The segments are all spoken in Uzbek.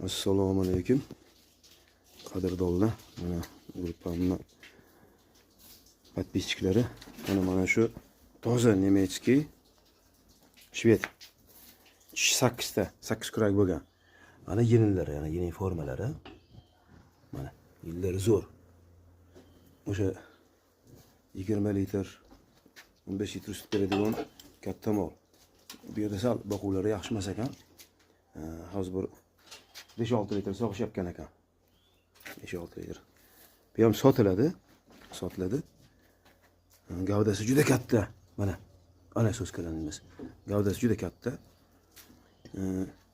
Assalomu alaykum. Qadrdonlar, mana gruppamni подписчиклari. Mana shu toza nemetskiy shved 8 ta, 8 kurak bo'lgan. Mana yenilari, yana yeni formalari. Mana yillari zo'r. O'sha 20 litr 15 litr sut beradigan katta mol. Bu yerda sal boquvlari yaxshi emas ekan. Hozir bir 5-6 litr sog'ishyapkan ekan. 5-6 litr. Bu ham sotiladi. Gavdasi juda katta. Ana so'z kalanimiz. Gavdasi juda katta.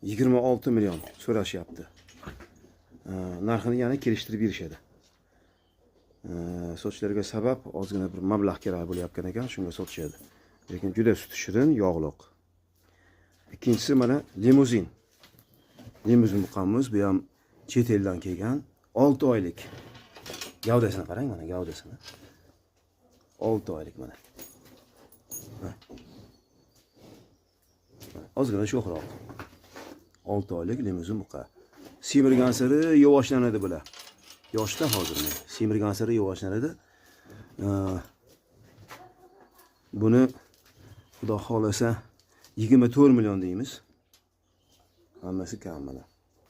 26 million so'rashyapti. Narxini yana kelishtirib berishadi. Sochlarga sabab ozgina bir mablag' kerak bo'layotgan ekan, shunga sotishadi. Lekin juda suti shirin, yog'liq. Ikkinchisi mana limuzin. Limuzin buqamiz, bu ham chet eldan kelgan, 6 oylik. Gavdasini qarang, mana gavdasini. 6 oylik mana. Ozgina sho'xroq. 6 oylik limuzin buqa. Semirgan sari yovashlanadi bular. Yoshda hozir semirgan sari yovashlanadi. Buni xudo xolasa 24 million deymiz. Hammasi kam mana.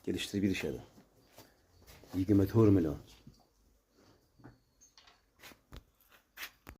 Kelishtirib berishadi. 24 million.